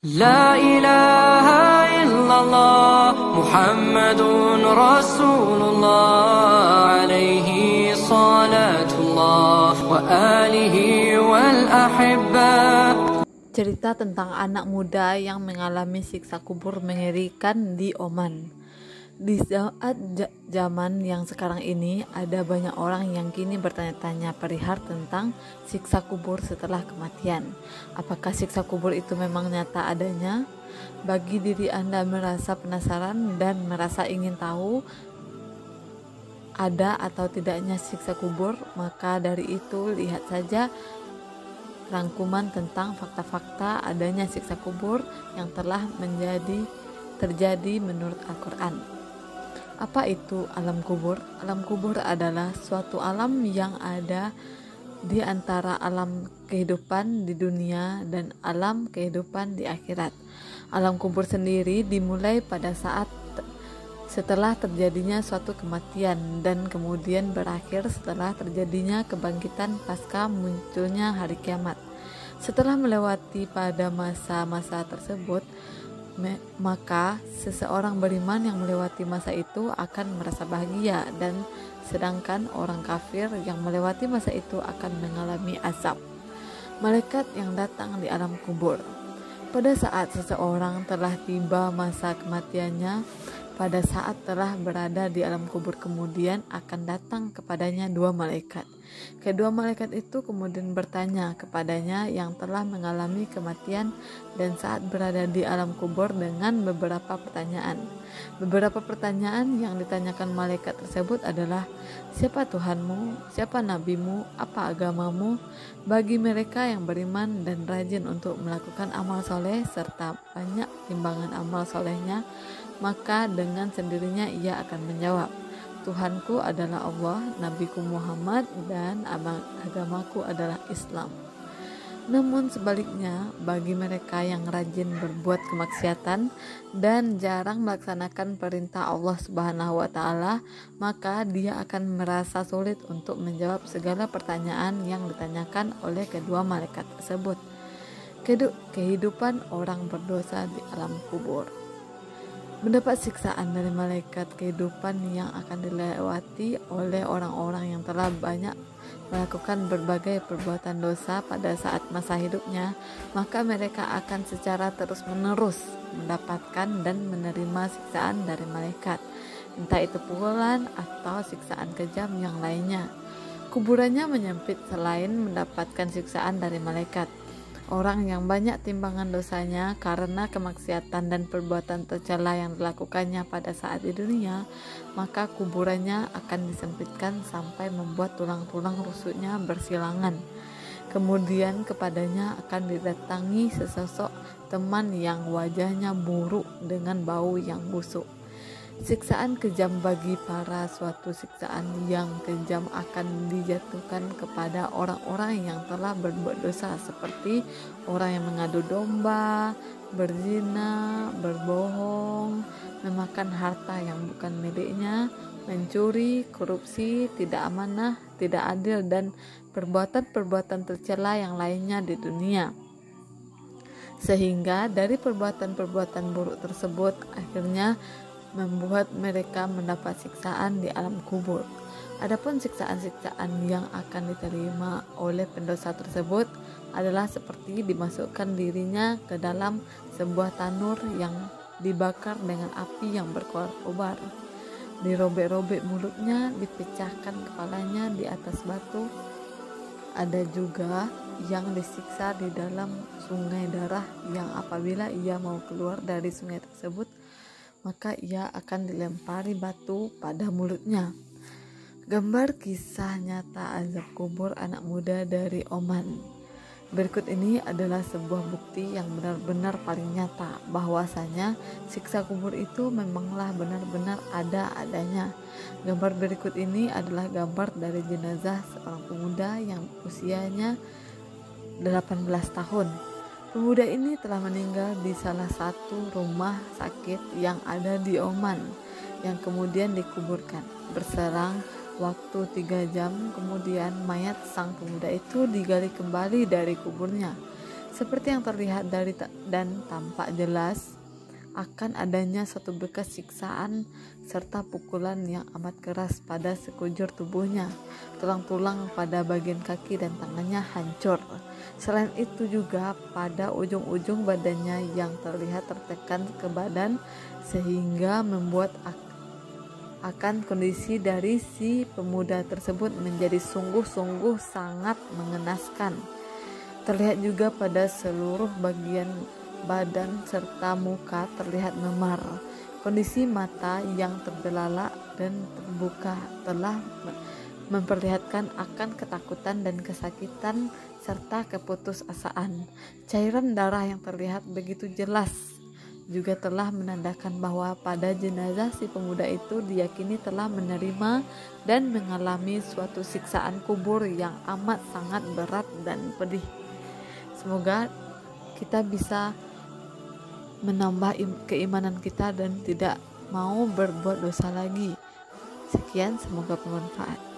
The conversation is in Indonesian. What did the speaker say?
La ilaha illallah Muhammadun Rasulullah alaihi salatullah wa alihi wal ahibba. Cerita tentang anak muda yang mengalami siksa kubur mengerikan di Oman. Di saat zaman yang sekarang ini, ada banyak orang yang kini bertanya-tanya perihal tentang siksa kubur setelah kematian. Apakah siksa kubur itu memang nyata adanya? Bagi diri Anda merasa penasaran dan merasa ingin tahu ada atau tidaknya siksa kubur, maka dari itu lihat saja rangkuman tentang fakta-fakta adanya siksa kubur yang telah terjadi menurut Al-Quran. Apa itu alam kubur? Alam kubur adalah suatu alam yang ada di antara alam kehidupan di dunia dan alam kehidupan di akhirat. Alam kubur sendiri dimulai pada saat setelah terjadinya suatu kematian dan kemudian berakhir setelah terjadinya kebangkitan pasca munculnya hari kiamat. Setelah melewati pada masa-masa tersebut, maka seseorang beriman yang melewati masa itu akan merasa bahagia, dan sedangkan orang kafir yang melewati masa itu akan mengalami azab. Malaikat yang datang di alam kubur. Pada saat seseorang telah tiba masa kematiannya, pada saat telah berada di alam kubur, kemudian akan datang kepadanya dua malaikat. Kedua malaikat itu kemudian bertanya kepadanya yang telah mengalami kematian dan saat berada di alam kubur dengan beberapa pertanyaan. Beberapa pertanyaan yang ditanyakan malaikat tersebut adalah: siapa Tuhanmu? Siapa nabimu? Apa agamamu? Bagi mereka yang beriman dan rajin untuk melakukan amal soleh serta banyak timbangan amal solehnya, maka dengan sendirinya ia akan menjawab, Tuhanku adalah Allah, Nabiku Muhammad, dan agamaku adalah Islam. Namun sebaliknya, bagi mereka yang rajin berbuat kemaksiatan dan jarang melaksanakan perintah Allah Subhanahu wa Ta'ala, maka dia akan merasa sulit untuk menjawab segala pertanyaan yang ditanyakan oleh kedua malaikat tersebut. Kehidupan orang berdosa di alam kubur. Mendapat siksaan dari malaikat kehidupan yang akan dilewati oleh orang-orang yang telah banyak melakukan berbagai perbuatan dosa pada saat masa hidupnya, maka mereka akan secara terus-menerus mendapatkan dan menerima siksaan dari malaikat, entah itu pukulan atau siksaan kejam yang lainnya. Kuburannya menyempit selain mendapatkan siksaan dari malaikat. Orang yang banyak timbangan dosanya karena kemaksiatan dan perbuatan tercela yang dilakukannya pada saat di dunia, maka kuburannya akan disempitkan sampai membuat tulang-tulang rusuknya bersilangan. Kemudian kepadanya akan didatangi sesosok teman yang wajahnya buruk dengan bau yang busuk. Siksaan kejam bagi para suatu siksaan yang kejam akan dijatuhkan kepada orang-orang yang telah berbuat dosa, seperti orang yang mengadu domba, berzina, berbohong, memakan harta yang bukan miliknya, mencuri, korupsi, tidak amanah, tidak adil, dan perbuatan-perbuatan tercela yang lainnya di dunia. Sehingga dari perbuatan-perbuatan buruk tersebut akhirnya membuat mereka mendapat siksaan di alam kubur. Adapun siksaan-siksaan yang akan diterima oleh pendosa tersebut adalah seperti dimasukkan dirinya ke dalam sebuah tanur yang dibakar dengan api yang berkobar, dirobek-robek mulutnya, dipecahkan kepalanya di atas batu. Ada juga yang disiksa di dalam sungai darah yang apabila ia mau keluar dari sungai tersebut, maka ia akan dilempari batu pada mulutnya. Gambar kisah nyata azab kubur anak muda dari Oman. Berikut ini adalah sebuah bukti yang benar-benar paling nyata bahwasanya siksa kubur itu memanglah benar-benar ada adanya. Gambar berikut ini adalah gambar dari jenazah seorang pemuda yang usianya 18 tahun. Pemuda ini telah meninggal di salah satu rumah sakit yang ada di Oman, yang kemudian dikuburkan. Berselang waktu 3 jam kemudian, mayat sang pemuda itu digali kembali dari kuburnya. Seperti yang terlihat dari dan tampak jelas akan adanya suatu bekas siksaan serta pukulan yang amat keras pada sekujur tubuhnya. Tulang-tulang pada bagian kaki dan tangannya hancur. Selain itu juga pada ujung-ujung badannya yang terlihat tertekan ke badan sehingga membuat akan kondisi dari si pemuda tersebut menjadi sungguh-sungguh sangat mengenaskan. Terlihat juga pada seluruh bagian badan serta muka terlihat memar. Kondisi mata yang terbelalak dan terbuka telah memperlihatkan akan ketakutan dan kesakitan serta keputusasaan. Cairan darah yang terlihat begitu jelas juga telah menandakan bahwa pada jenazah si pemuda itu diyakini telah menerima dan mengalami suatu siksaan kubur yang amat sangat berat dan pedih. Semoga kita bisa menambah keimanan kita dan tidak mau berbuat dosa lagi. Sekian, semoga bermanfaat.